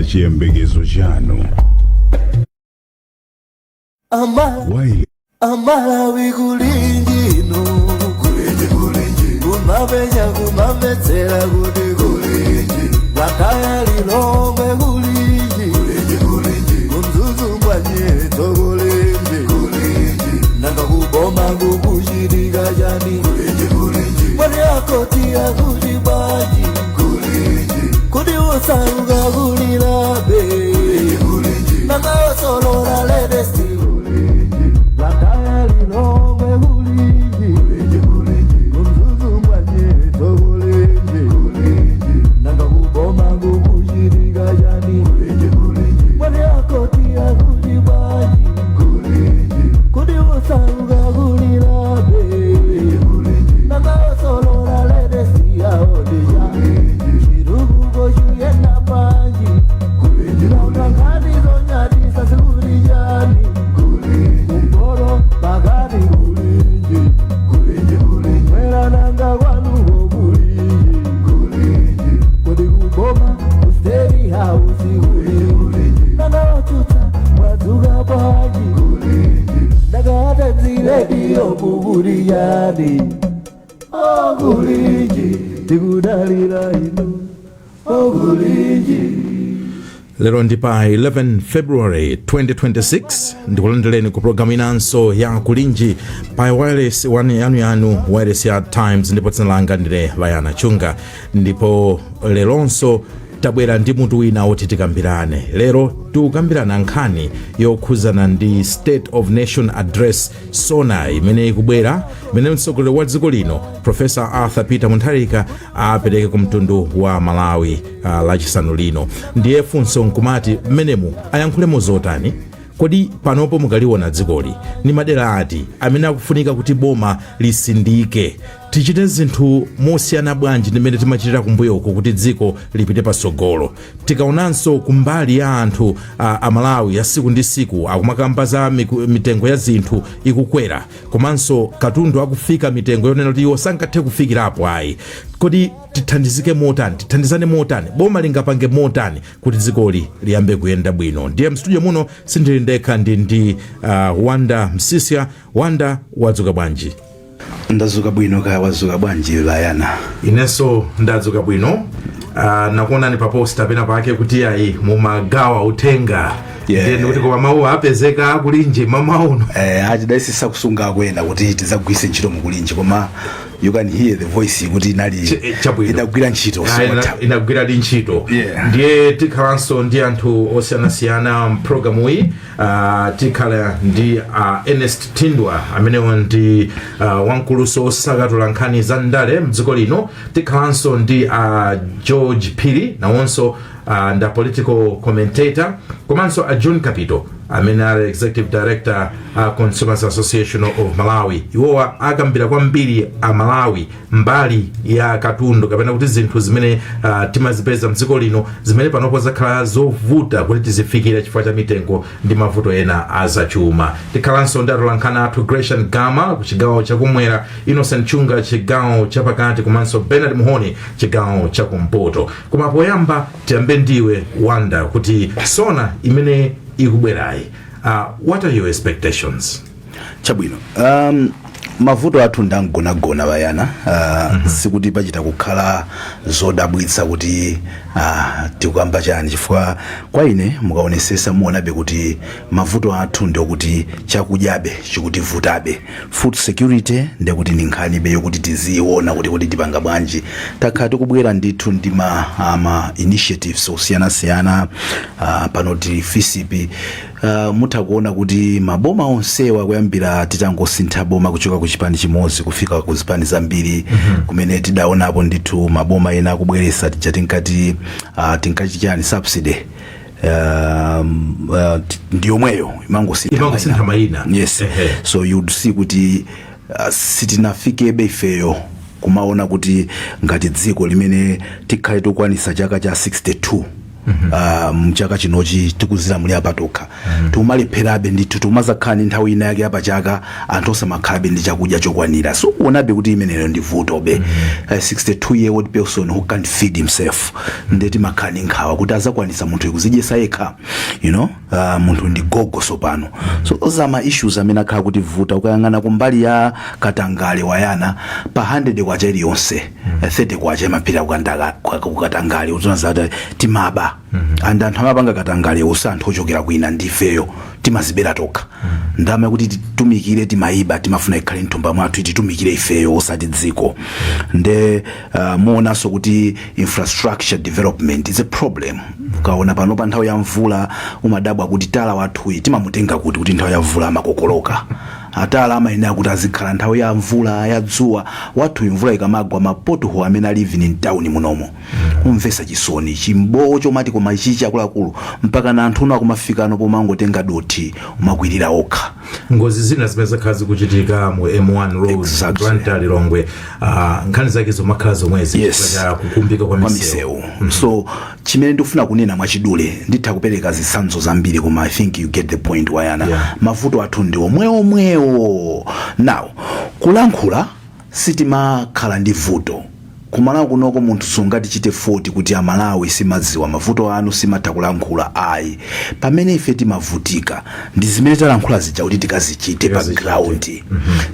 Chiyembekezo chanu. Amalawi kulinji no kulinji kumabenya kumabetsera kulinji wakaya lilongwe kulinji kumzuzu mwanyeto kulinji nanga kuboma kukushirika jani mwani akotia kujibaji kudi usauga kulilabe nanga osolora ledesti Lero ndi pa 11 February 2026 ndikulandireni ku programu inanso ya kulinji pa wireless yanu wireless ya Times, ndipo dzina langa ndile Layana Chunga, ndipo leronso tabwera ndi mutu wina oti tikambirane. Lero tikukambirana nkhani yokhuzana ndi State of Nation Address SONA imene ikubwera, imene mtsogoleri wa dziko lino Professor Arthur Peter Mutharika apereke ku mtundu wa Malawi lachisanu lino. Ndiye funso nkumati mmenemu ayankhulemo zotani? Kodi panopo mukaliona dzikoli ni madera ati amene akufunika kuti boma lisindike? Tichite zinthu mosiyana bwanji ndimene timachitira kumbuyo uko kuti dziko lipite pasogolo? Tikaonanso kumbali ya anthu a Malawi ya siku ndi siku akumakamba za mitengo ya zinthu ikukwera, komanso katundu akufika mitengo yonena kuti iwo sankathe kufikirapo ayi. Kodi tithandizike motani? Tithandizane motani? Boma lingapange motani kuti dzikoli liyambe kuyenda bwino? Ndiye mstudio muno sindili ndekha, ndi Wanda Msisia. Wanda, wadzuka bwanji? Ndazuka bwino, kaya wadzuka bwanji Layana? Inenso ndadzuka bwino. Nakuonani pa posta pena pake kuti ayi mumagawa utenga. Ndiye kuti koma mawu apezeka kulinji mamauno. Achidaisisa kusunga kwena kuti tizagwise ntchito mukulinji, koma you can hear the voice kuti inagwira ntchito. Inagwira ntchito. Ndiye tikhalanso ndi anthu osiyanasiyana programu iyi. Tikhala ndi Ernest Tindwa amene ndi wankuluso osakatula nkhani za ndale mdziko lino. Tikhalanso ndi George Piri nawonso nda political commentator, komanso John Capito amene ali executive director Consumers Association of Malawi. Iwowa akambira kwambiri a Malawi mbali ya katundu kapena kuti zinthu zimene timazipeza mdziko lino zimene panopo zakhala zovuta kuti tizifikire chifukwa cha mitengo ndi mavuto ena azachuma. Tikhalanso ndi atolankhani athu Gresham Gama ku chigawo chakumwera, Innocent Chunga chigawo chapakati, komanso Bernard Muhoni chigawo chakumpoto. Koma poyamba tiyambe ndiwe Wanda kuti SONA imene ikubwerayi, what are your expectations? Chabwino, mavuto athu ndangonagona Layana. Sikuti pachita kukhala zodabwitsa kuti tikukamba chani, chifukwa kwa ine mukaonesesa muonabe kuti mavuto athu ndikuti chakudyabe chikutivutabe. Food security ndikuti ni nkhanibe yokuti tiziona kuti tipanga bwanji. Takhala tikubwera ndithu ndi ma initiatives osiyana-siyana pano tili FCP. Mutakuona kuti maboma onsewa kuyambira titangosintha boma kuchoka ku chipani chimodzi kufika ku zipani zambiri, kumene tidaonapo ndithu maboma ena akubweresa tinkati chani subsidy. Ndiyomweyo imangosintha mayina. Yes. So you'd see kuti sitinafikebe ifeyo kumaona kuti ngati dziko limene tikhale tukwanisa chaka cha 62 mchaka chinochi tikuzilamulira patokha tumalepherabe ndithu tumazakhala nthawi ina yake apachaka anthu osamakhalabe ndi chakudya chokwanira. So uonabe kuti imeneyo ndi vuto be 62-year-old person who can't feed himself ndeti makhala nkhawa kuti azakwanisa munthu kuzidyesa yekha, munthu ndi gogoso pano. So those are my issues amene akhala kuti vuta. Ukayang'ana kumbali ya Katangale wayana pa 100 kwacha iliyonse 30 kwacha imapita kukatangale uzonaza timaba and anthu amapanga Katangale usa anthu ochokera kwina ndifeyo timazibera tokha ndama kuti titumikire timaiba timafuna ikhale mthumba mwathu titumikire ifeyo osati dziko nde muonaso kuti infrastructure development is a problem. Ukaona pano pa nthawi ya mvula umadabwa kuti tala wathu timamutenga kuti nthawi ya mvula amakokoloka atala amayenera kuti azikhala nthawi ya mvula ya dzuwa wathu imvula ikamagwa mapotoho amene ali living in town munomo umvesa chisoni chimbowo chomati koma ichichi akuluakulu mpaka na anthu akumafikano pomangotenga doti umakwirira okha. Ngozi zina zimeza kazi kuchitika mu M1 Road Granta Lilongwe nkhani zake zomakhala zomwezi kukumbika kwa misewu. So chimene ndikufuna kunena mwachidule nditha kupereka zisanzo zambiri koma I think you get the point wayana. Mavuto athu ndi omwewo. Now kulankhula sitimakhala ndi vuto kumana kunoko munthu sungati chite 40 kuti Amalawi simadziwa mavuto anu simatha kulankhula ayi pamene ife timavutika ndi zimene talankhula zija kuti tikazichite pa ground.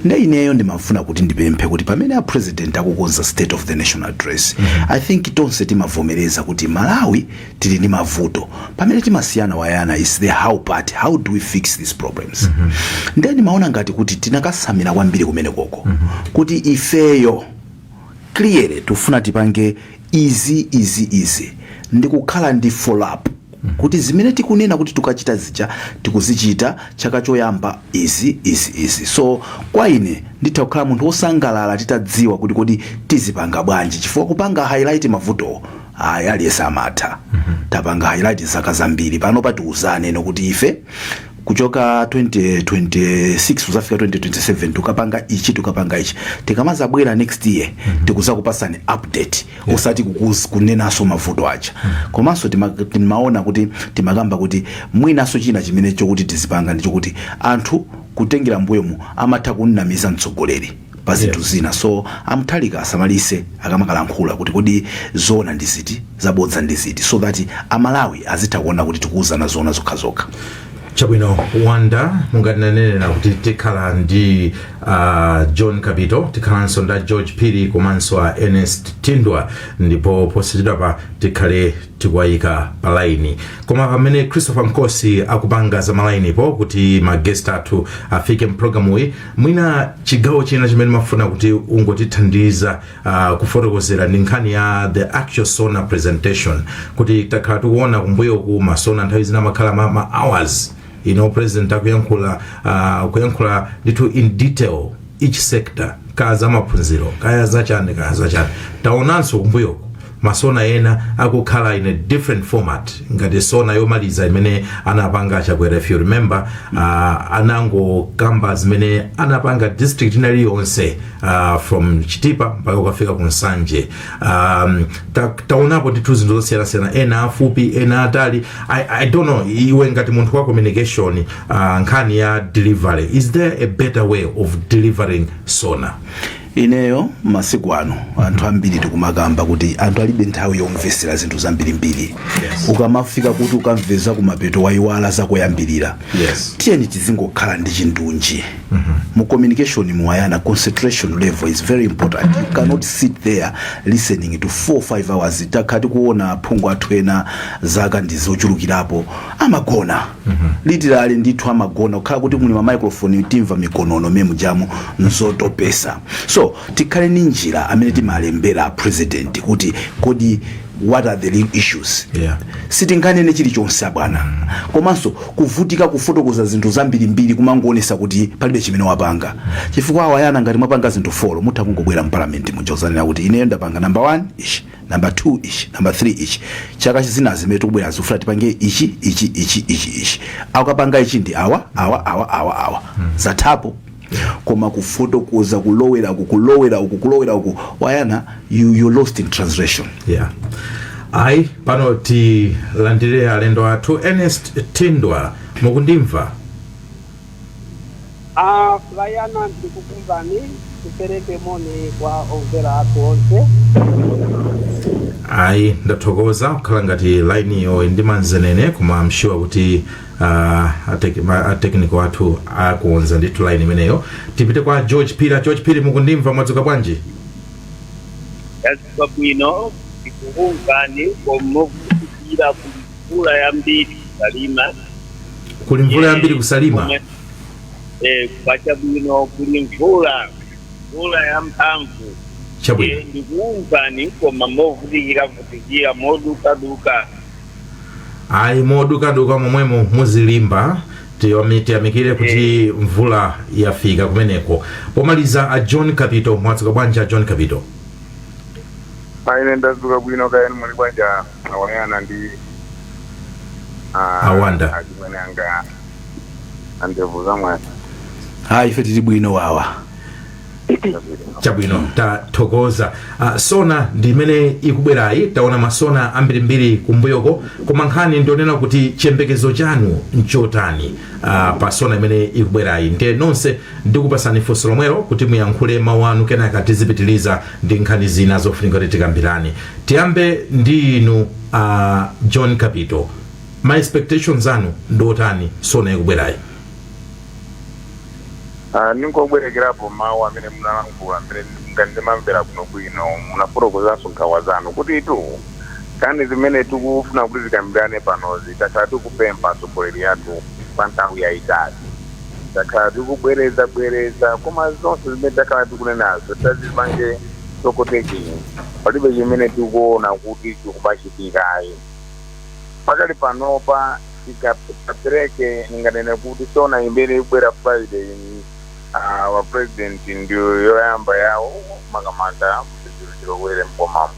Nde ineyo ndimafuna kuti ndipemphe kuti pamene a president akukonza state of the nation address I think tonse timavomereza kuti Malawi tili ndi mavuto pamene timasiyana wayana is the how part, how do we fix these problems. Nde ndimaona ngati kuti tinakasamira kwambiri kumene koko kuti ifeyo clearly tufuna tipange easy ndikukhala ndi follow up kuti zimene tikunena kuti tukachita zija tikuzichita chaka choyamba easy. So kwa ine nditha kukhala munthu osangalala titadziwa kuti kodi tizipanga bwanji chifukwa kupanga highlight mavuto aliyesa amatha tapanga highlight zaka zambiri pano patiuzane nokuti ife kuchoka 2026 uzafika 2027 tukapanga ichi tikamazabwera next year tikuza kupasani update osati kunenaso mavuto acha komanso timaona kuti timakamba kuti mwinaso china chimene chokuti tizipanga ndicho kuti anthu kutengera mbuyomu amatha kunamiza mtsogoleri pazinthu zina. So amthalika asamalise akamakalankhula kuti kodi zona ndiziti zabodza ndiziti so that Amalawi azitha kuona kuti tikuuzana zona zokhazokha. Chabwino Wanda mungatinanena kuti tikhala ndi John Kabito tikhalanso nda George Piri komanso Ernest Tindwa ndipo posachedwa pa tikhale tikwayika pa line koma pamene Christopher Mkosi akupanga za malaini po kuti magest athu afike mprogramu uyi mwina chigawo china chimene mafuna kuti ungotithandiza kufotokozera ndi nkhani ya the actual SONA presentation kuti takhala tikuona kumbuyo ku masona nthawi zina makhala ma hours president akuyankhula nditu in detail each sector kaza maphunziro kaya zachane taonanso kumbuyo masona ena akukhala in a different format ngati sona yomaliza imene anapanga chakwera. If you remember anango kamba zimene anapanga district inali yonse from Chitipa mpaka ukafika ku Nsanje taonapo nditu zinthu zosiyana ena afupi ena atali. I don't know iwe ngati munthu wa communication nkhani ya delivery, is there a better way of delivering sona? Ineyo masiku ano anthu ambiri tikumakamba kuti anthu alibe nthawi yomvesera zinthu zambirimbiri. Ukamafika kuti ukamveza kumapeto wayiwala zakoyambirira. Tiyeni tizingokhala ndi chindunji. Mu communication muwayana concentration level is very important. You cannot sit there listening to 4-5 hours takati kuona phungu athu ena zaka ndizochulukirapo amagona. Literally ndithu amagona ukhala kuti muli ma microphone timva mikonono memu jamu nzotopesa. So tikhale ni njira amene timalembera president kuti kodi what are the real issues. Sitinganene chilichonse abwana komanso kuvutika kufotokoza zinthu zambirimbiri kumangoonesa kuti palibe chimene wapanga chifukwa awayana ngati mwapanga zinthu 4 mutha kungobwera mu parliament muchozanira kuti ine ndapanga number 1 ish number 2 ish number 3 ish chaka chizina zimene tikubwera zofuna tipange ichi akapanga ichi ndi awa zathapo koma kufotokoza kulowera uku wayana you lost in translation. Ai pano tilandire alendo athu Ernest Tindwa mukundimva. Vayana ndikukumvani kupereke moni kwa omvera athu onse. Ai ndathokoza kukhala ngati line yo ndi manzenene koma mshiwa kuti technical athu akuonza ndithu line imeneyo. Tipite kwa George Pira mukundimva mwadzuka bwanji? Yadzuka bwino ndikukumvani komukira kumvula yambiri kusalima. Kuli mvula yambiri kusalima? Kwacha bwino kuli mvula ya mphamvu. Chabwino. Ndikukumvani koma movutikira moduka. Ai moduka momwemo muzilimba tiyamikire kuti mvula yafika kumeneko. Pomaliza a John Capito mwadzuka bwanji John Capito? Aine ndadzuka bwino kayani muli bwanja awayana ndi awanda ajimene anga andevu zamwe. Ife tili bwino wawa. Chabwino tathokoza. Sona ndimene ikubwerayi taona masona ambirimbiri kumbuyoko koma nkhani ndionena kuti chiyembekezo chanu nchotani pa sona imene ikubwerayi. Ndiye nonse ndikupasani funso lomwelo kuti muyankhule mawu anu kenaka tizipitiliza ndi nkhani zina zofunika kuti tikambirani. Tiyambe ndi inu John Capito. My expectations anu ndotani sona ikubwerayi? Ninkobwerekerapo mawu amene munalankhula amene ngandimamvera kuno bwino munafotokozanso nkhawa zanu kuti itu kani zimene tikufuna kuti zikambirane panozi takhala tikupempha atsogoleri athu pa nthawi yayitali. Takhala tikubwereza koma zonse zimene takhala tikunenazo tazipange sokotekini palibe chimene tikuona kuti chikubachitikayi. Pakali panopa tikapereke ninganene kuti sona imene ikubwera Friday wa president ndio yoyamba yawo makamaka muzilowere mpomamu.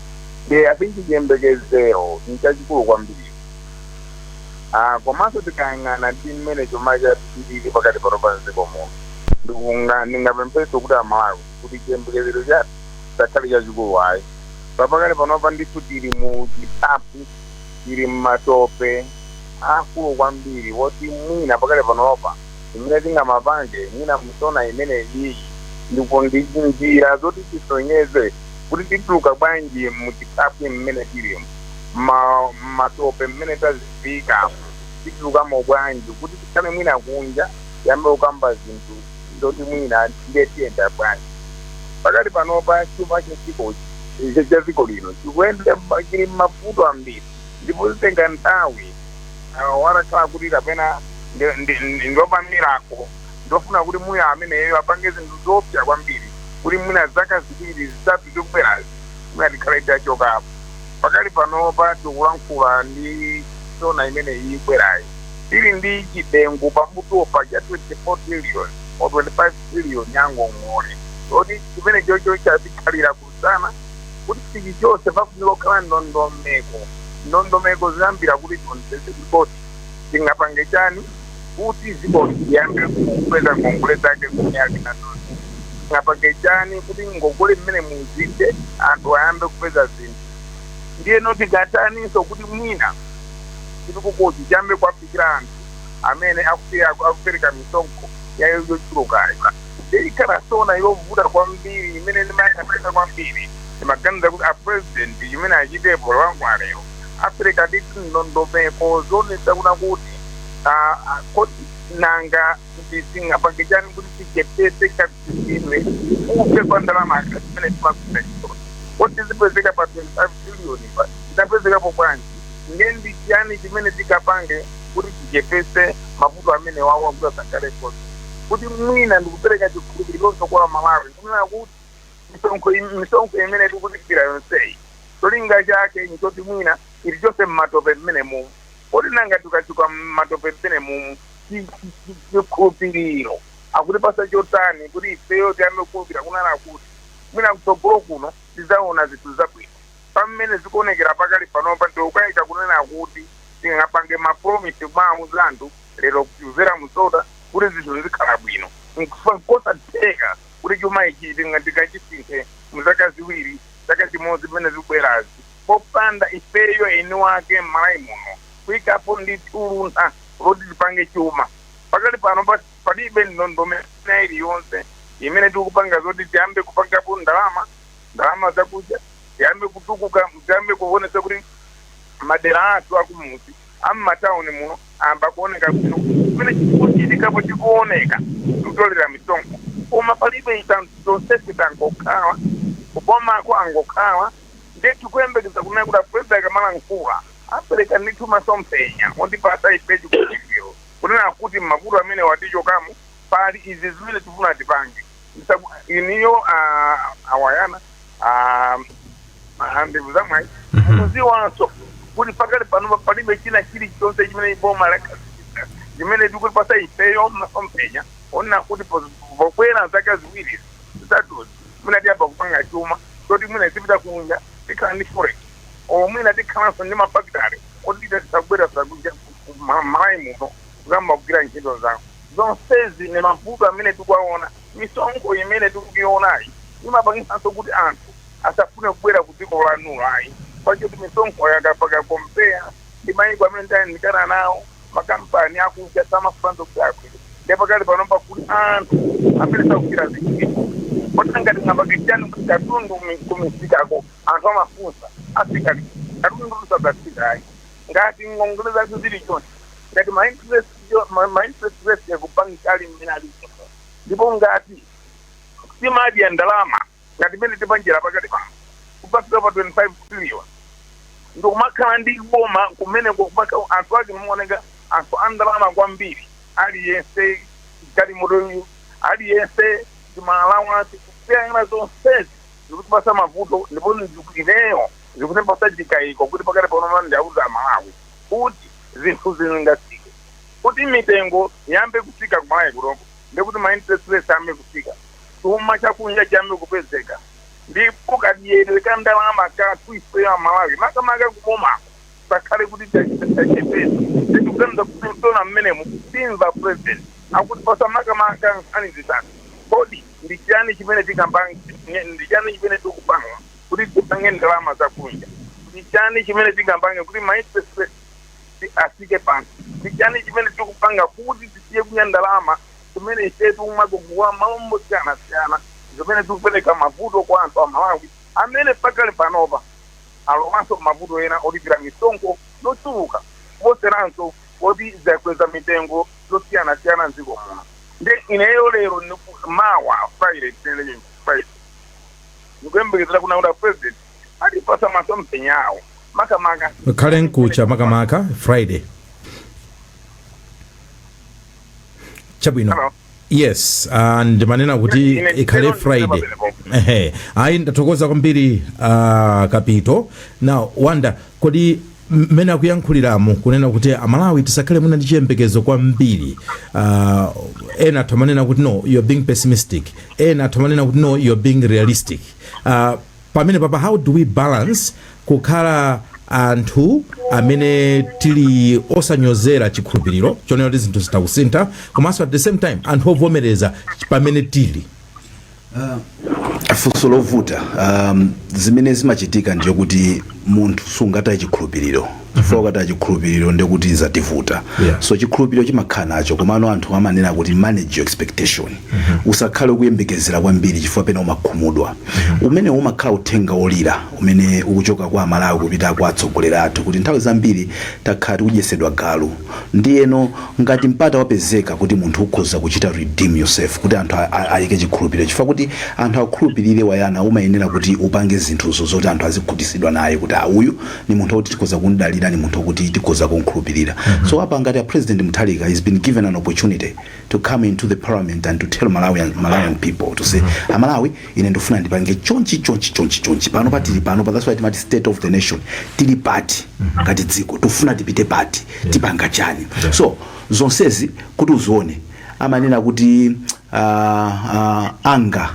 Atinji chiyembekezero nchachikulu kwambiri. Komanso tikayang'ana ndi mmene chuma chatili pakati panopa mdziko muno. Ndingapempheso kuti Amalawi kuti chiyembekezero chathu chakhale chachikulu ayi. Pakali panopa ndithu tili mu chithaphwi, tili mmatope akulu kwambiri woti mwina pakali panopa imene tingamapange mwina musona imene iyi ndipo ndi njira zoti tisonyeze kuti tituluka bwanji muchithaphwi mmene tilimo matope mmene tazifika titulukamo bwanji kuti tikhale mwina kunja yambe kukamba zinthu zoti mwina ndiye tiyenda bwanji. Pakali panopa chuma cha dziko lino chili mavuto ambiri ndipo zitenga nthawi warakhala kuti kapena ndopa mirako ndofuna kuti muya ameneyo apange zinthu zopsa kwambiri kuti mwina zaka ziwiri zitatu zikubwerazi mwina tikhala tachokapo. Pakali panopa tikulankhula ndi sona imene ikubwerayi tili ndi chidengu pamutopa cha 24 trillion or 25 trillion nyangong'ole oti chimene chocho chatikhalira kusana kuti chiki chonse pafunika kukhala ndondomeko ziyambira kuti tionesese kuti tingapange chani kuti ziko liyambe kupeza ngongole zake kunyaka nanonse. Tingapange chani kuti ngongole mmene muzinde anthu ayambe kupeza zinthu. Ndiye noti gataniso kuti mwina chitukukochi chiyambe kwafikira anthu amene akupereka misonkho yayo yochulukayo. Ikhala sona yovuta kwambiri imene ndimayapeza kwambiri timaganiza kuti president imene achitepo lwangu alero apereka ndithu ndondomeko zonetsa kuti koti nanga ndisingapange chani kuti tichepese kakusisidwe upe kwa ndalama zimene timakupita chitoni koti zipezeka pa 25 trillion pa zitapezekapo bwanji. Ngendi chani chimene tikapange kuti tichepese mavuto amene wawa kuti asakhale kosi kuti mwina ndikupereka chikhulupiriro kwa Malawi kunena kuti misonkho imene tikutikira yonseyi cholinga chake nchoti mwina ili chonse mmatope mmene mumu kodi nanga tukachuka mmatope mmene mumu chikhulupiriro akuti pasa chotani kuti ifeyo tiyambe kukhulupirira kunena kuti mwina kutsogolo kuno tizaona zinthu zabwino pamene zikuonekera pakali panopa ndikukayika kunena kuti tingapange mapromisi mwamu zanthu lero kuzera musoda kuti zinthu zikhala bwino nkosatheka kuti chuma ichi tingachisinthe muzaka ziwiri zaka chimodzi pamene zikubwerazi popanda ifeyo eni wake malai muno kuikapo ndituluna rodi tipange chuma pakati pano palibe ndondomeko iliyonse imene tikupanga zoti tiyambe kupangapo ndalama zakuja tiyambe kutukuka tiyambe kuonesa kuti madera athu akumuzi am'matawuni muno amba kuoneka bwino kumene chikuchitikapo chikuoneka kutolera misonkho koma palibe itantosesi tangokhala kupomako angokhala ndithu kuyembekeza kunena kuti apulezida akamalankhula apereka ndithu masomphenya ondipasa ifechi kuchipiro kunena kuti mavuto amene watichokamu pali izi zimene tifuna tipange iniyo awayana ndevu zamwayi mukuziwanso kuti pakati pano palibe china chilichonse chimene iboma lakazisa chimene tikupasa ifeyo masomphenya onena kuti pokwera zaka ziwiri zitatuzi mwina tiyamba kupanga chuma toti mwina zipita kunja tikhala ndi forex mwina tikhalanso ndi mafakitare oti tisagwera sakuja malayi muno kuyamba kugwira ntchito zawo zonsezi ne mavuto amene tikuwaona misonkho imene tikukionayi imapangisanso kuti anthu asafune kubwera ku dziko lanulo ayi pachoti misonkho yakakompeya ndi mayiko amene tayandikana nawo makampani akuja samafuranso kuti akwere ndi pakati panomba kuti anthu amene sakugwira zintchito potanga tingapakechani kuti katundu kumisikako anthu amafunsa afika katundu lusabasika ayi ngati ngongole zathu zili chonse ngati ma-interest rate yakupangikali mmene alipo ndipo ngati simadya ndalama ngati mene tipanjira pakati pano kupasika pa 25 trillion ndikumakhala ndi boma kumene anthu ake muoneka anthu andalama kwambiri aliyense galimoto aliyense timalawasi kupeyang'ana zonsezi zikutipasa mavuto ndipo ineyo zikutipasa chikayiko kuti pakati pano ndiyauza Malawi kuti zinthu zingasike kuti mitengo yambe kufika kumalayi kutoko ndikuti ma-interest rates yambe kufika chuma chakunja chiyambe kupezeka ndipo kadiyere kandalama kathu ifeyo Malawi makamaka kubomako sakhale kuti tachepesa tikuganiza kuti tona mmenemu timva president akuti pasa makamaka nkhani zitatu kodi ndi chiyani chimene tikupanga kuti tipange ndalama zakunja ndi chiyani chimene tikapanga kuti ma-interest rates asike pansi ndi chiyani chimene tikupanga kuti tisiye kunya ndalama kumene isetu umagoguwa mambo siyana zimene tikupereka mavuto kwa anthu a Malawi amene pakali panopa alowanso mavuto ena olipira misonkho yochuluka kuposeranso oti zakweza mitengo zosiyana mdziko muno ndi ineyo lero mawa Friday nikuyembekezera kuna kuti president atipasa masomphenya awo makamaka khale nkucha makamaka Friday chabwino. Hello. Yes, and manena kuti ikhale Friday. Ayi ndathokoza kwambiri Kapito. Now wanda kodi mmene akuyankhuliramu kunena kuti Amalawi tisakhale muna ndi chiyembekezo kwambiri. Ena tamanena kuti no, you're being pessimistic. Ena tamanena kuti no, you're being realistic. Pamene papa, how do we balance kukhala anthu amene tili osanyozera chikhulupiriro chonena kuti zinthu zitakusintha komanso at the same time anthu ovomereza pamene tili funso lovuta zimene zimachitika ndiyo kuti munthu sungataye chikhulupiriro chifukwa ukataye chikhulupiriro ndekuti zativuta. So chikhulupiriro chimakhala nacho komano anthu amanena kuti manage your expectation. Usakhale kuyembekezera kwambiri chifukwa pena umakhumudwa. Umene umakhala uthenga olira umene ukuchoka kwa Malawi kupita kwa atsogoleri athu kuti nthawi zambiri takhala tikudyetsedwa galu. Ndiyeno ngati mpata wapezeka kuti munthu ukhoza kuchita redeem yourself kuti anthu ayike chikhulupiriro chifukwa kuti anthu akhulupirire wayana umayenera kuti upange zinthuzo zoti anthu azikutisidwa naye kuti uyu ni munthu kuti tikoza kundalira ni munthu kuti tikoza kunkhulupirira. So apa ngati a President Mutharika has been given an opportunity to come into the parliament and to tell Malawian people to say Malawi ine ndofuna ndipange chonchi pano patili pano that's why timati state of the nation tili party ngati dziko tofuna tipite party tipanga chani. So zonsezi kuti uzione amanena kuti anger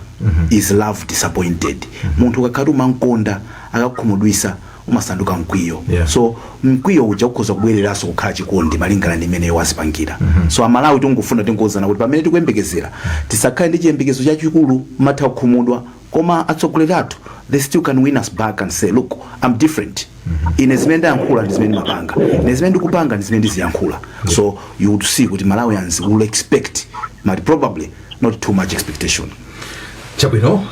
is love disappointed. Munthu kakati umankonda akakhumudwisa umasanduka mkwiyo. So mkwiyo uja ukhoza kubwereraso kukhala chikondi malingana ndi imene wazipangira. So Amalawi tungufuna tingozana kuti pamene tikuyembekezera tisakhale ndi chiyembekezo chachikulu matha kukhumudwa koma atsogoleri athu they still can win us back and say, look, I'm different. Ine zimene ndayankhula ndi zimene mapanga, ine zimene ndikupanga ndi zimene ndiziyankhula. So you would see what Malawians will expect, but probably not too much expectation. Chabwino,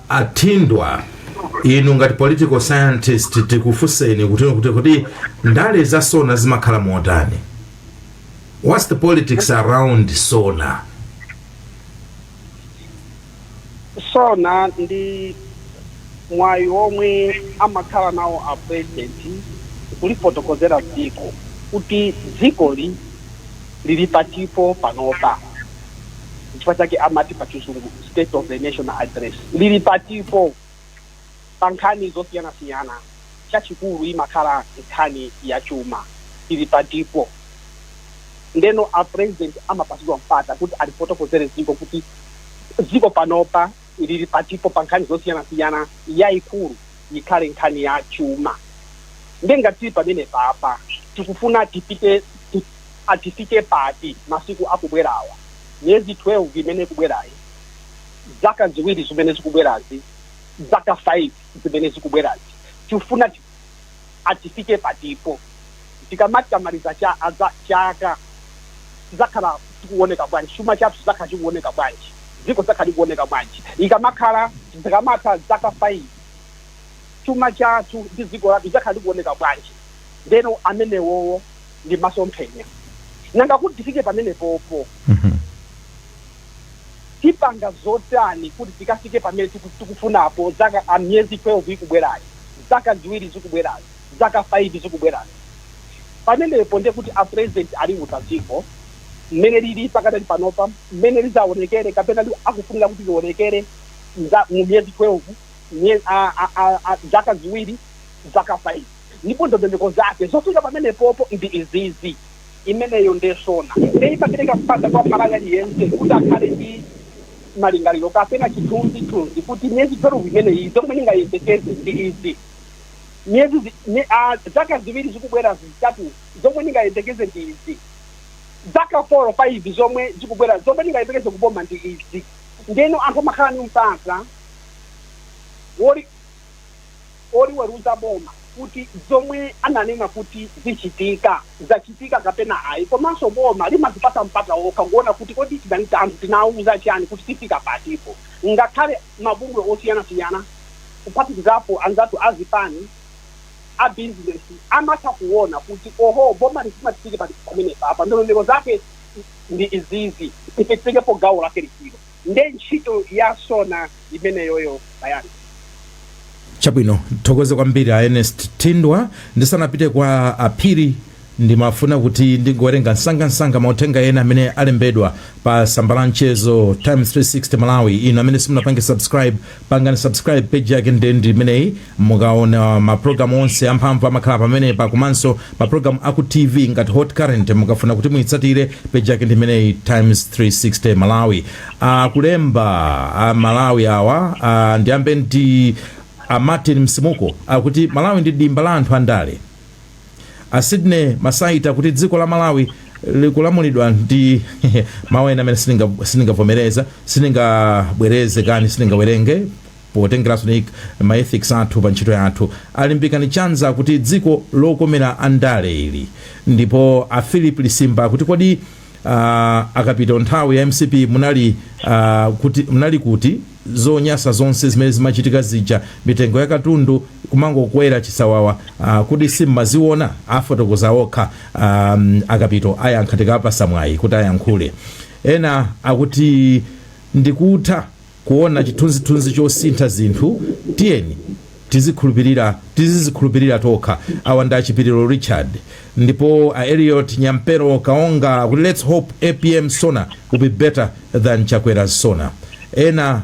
atindwa inu ngati political scientist tikufuseni kuti ndale za Sona zimakhala motani. What's the politics around Sona? Sona ndi mwayi omwe amakhala nawo a president kulifotokozera dziko kuti dzikoli lili patipo panopa. Chifukwa chake amati pachizungu state of the national address lili patipo pankhani zosiyana-siyana. Chachikulu imakhala nkhani ya chuma lili patipo. Ndeno a president amapatsidwa mpata kuti alifotokozere dziko kuti dziko panopa lili patipo pankhani zosiyana-siyana yayikulu ikhale nkhani ya chuma. Ndengati pamene papa tikufuna tifike pati masiku akubwerawa. Myezi 12 imene kubwerayi, zaka ziwiri zimene zikubwerazi, zaka 5 zimene zikubwerazi. Tifuna atifike patipo. Tikamaliza chaka zakhala tikuoneka bwanji, chuma chathu zakhala chikuoneka bwanji, dziko zakhala likuoneka bwanji. Ikamakhala zaka 5 chuma chathu ndi dziko lathu zakhala likuoneka bwanji. Ndeno amenewowo ndi masomphenya. Nanga kuti tifike pamene popo. Tipanga zotani kuti tikafike pamene tikufunapo zaka myezi 12 ikubwerayi, zaka ziwiri zikubwerazi, zaka 5 zikubwerazi. Pamenepo ndiye kuti a president ali utaziko mmene lili pakati panopa, mmene lizaonekere kapena akufunira kuti lionekere mu myezi 12, zaka ziwiri, zaka 5. Ndipo ndondomeko zake zofika pamene popo ndi izizi. Imeneyo ndiye Sona. Ndeipapereka mpata kwa Malawi yense kuti akhale ndi malingaliro kapena chithunzi kuti myezi 12 imeneyi zomwe ndingayembekeze ndi izi. Zaka ziwiri zikubwera zitatu zomwe ndingayembekeze ndi izi. Zaka 4 or 5 zomwe zikubwera zomwe ndingayembekeze kuboma ndi izi. Ndeno anthu amakhala ndi mpata woli weruza boma kuti zomwe ananena kuti zachitika kapena ayi. Komanso boma limazipata mpata okha kuona kuti kodi anthu tinauza chani kuti tifika patipo. Ngakhale mabungwe osiyana-siyana kuphatikizapo anzathu azipani a business amatha kuona kuti oho boma lisima tifike pamene papa. Ndondomeko zake ndi izizi tifikepo gawo lake likilo. Nde ntchito ya Sona imeneyoyo bayani. Chabwino, thokoze kwambiri Ernest Tindwa. Ndisanapite kwa Aphiri ndimafuna kuti ndingowerenga nsanga mauthenga ena amene alembedwa pa samba la mchezo Times 360 Malawi. Ino amene simunapange subscribe, pangani subscribe page yake ndi imeneyi. Mukaona maprogramu onse amphamvu amakhala pamene pakumanso maprogramu aku TV ngati Hot Current mukafuna kuti muitsatire page yake ndi imeneyi Times 360 Malawi. Kulemba Malawi awa ndiyambe ndi Martin Msimuko akuti Malawi ndi dimba la anthu andale. Sydney Masaita kuti dziko la Malawi likulamulidwa ndi mawena amene siningavomereza, siningabwereze kani siningawerenge potengeraso ma ethics athu pa ntchito yathu. Alimbika ni chanza kuti dziko lokomera andale ili. Ndipo a Philip Lisimba kuti kodi akapita nthawi ya MCP munali kuti zonyasa zonse zimene zimachitika zija mitengo ya katundu kumango kwera chisawawa kuti simmaziona afotokoza okha akapito ayankhatika pa samwayi kuti ayankhule. Ena akuti ndikutha kuona chithunzithunzi chosintha zinthu, tiyeni tizizikhulupirira tokha. Awa ndi Achipiriro Richard. Ndipo Elliot Nyampero Kaonga kuti let's hope APM Sona will be better than Chakwera's Sona. Ena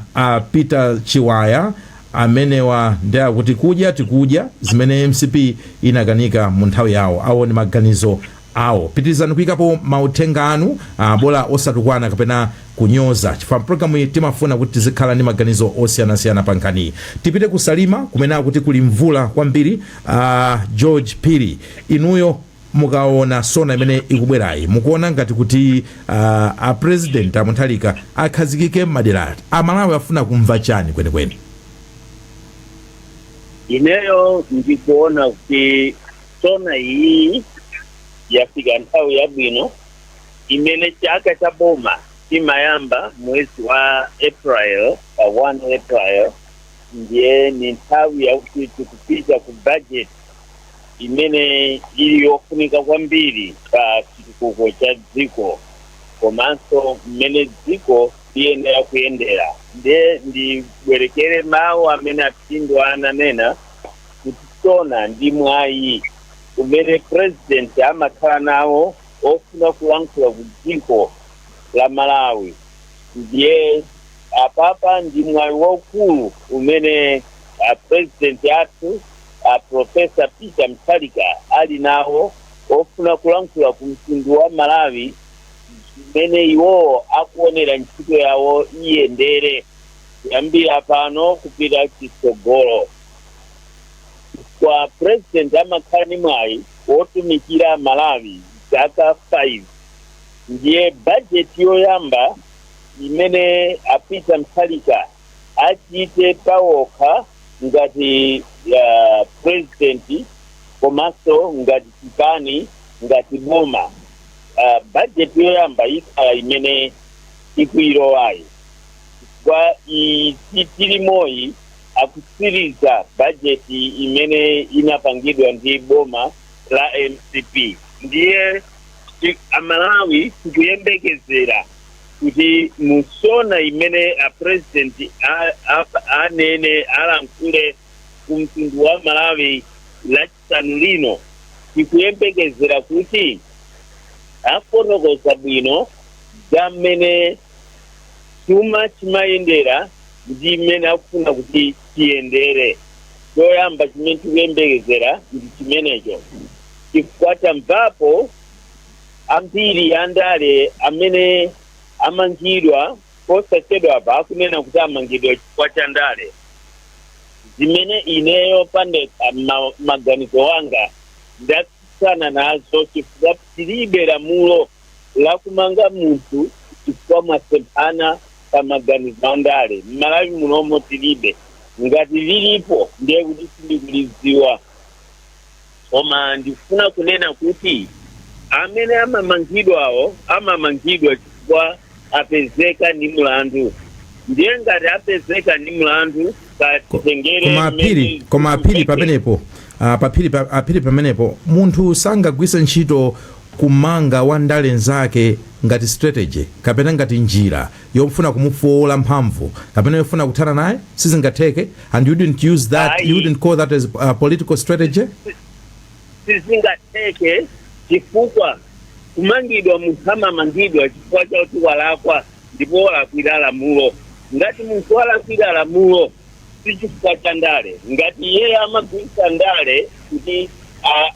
Peter Chiwaya amenewa ndi akuti tikuja zimene MCP inaganika mu nthawi yawo. Awo ni maganizo awo. Pitirizani kuyikapo mauthenga anu bola osatukwana kapena kunyoza. Chifukwa programu timafuna kuti tizikhala ndi maganizo osiyana-siyana pa nkhani. Tipite kusalima kumene akuti kuli mvula kwambiri. George Piri, inuyo mukaona Sona imene ikubwerayi mukuona ngati kuti a president Mutharika akhazikike m'madera Malawi afuna kumva chani kwenikweni? ineyo ndikuona kuti sona iyi yafika nthawi yabwino imene chaka cha boma chimayamba mwezi wa April, 1 April, ndiye ni nthawi yakuti tikupita ku budget imene ili yofunika kwambiri pa chitukuko cha dziko komanso mmene dziko liyenera kuyendera. Ndiye ndibwerekere mawu amene aphindu ananena kuti sona ndi mwayi umene president amakhala nawo ofuna kulankhula ku dziko la Malawi. Ndiye apapa ndi mwayi waukulu umene president athu Professor Peter Mutharika ali nawo ofuna kulankhula ku mtundu wa Malawi mmene iwo akuonera ntchito yawo iyendere kuyambira pano kupita chitsogolo. Kwa president amakhala ni mwayi wotumikira Malawi zaka 5. Ndiye budget yoyamba imene Peter Mutharika achite pawokha ngati president komanso ngati chipani ngati boma. Budget yoyamba ikhala imene ikuilowayi kwa itilimoyi akusiriza budget imene inapangidwa ndi boma la MCP. Ndiye Amalawi tikuyembekezera kuti musona imene president anene alankhule ku mtundu wa Malawi lachisanu lino, tikuyembekezera kuti afotokoza bwino zamene chuma chimayendera ndi imene akufuna kuti chiyendere. Choyamba chimene tikuyembekezera ndi chimenecho, chifukwa tamvapo ambiri andale amene amangidwa posachedwa apa akunena kuti amangidwa chifukwa cha ndale zimene ineyo pande maganizo wanga ndakisana nazo, chifukwa tilibe lamulo la kumanga munthu chifukwa mwasemphana pa maganizo andale. Malawi munomo tilibe, ngati lilipo ndiye kuti sindikulidziwa. Koma ndifuna kunena kuti amene amamangidwawo amamangidwa chifukwa apezeka ni mlandu. Ndiye ngati apezeka ni mlandu katitengere koma apiri pamenepo apiri pamenepo munthu sangagwisa ntchito kumanga wandale nzake ngati strategy kapena ngati njira yofuna kumufola mphamvu kapena yofuna kuthana naye, sizingatheke. And you didn't use that, you didn't call that as a political strategy. Sizingatheke chifukwa kumangidwa munthu amamangidwa chifukwa cha kuti walakwa ndipo walakwira lamulo. Ngati munthu walakwira lamulo si chifukwa cha ndale, ngati iye amagwisa ndale kuti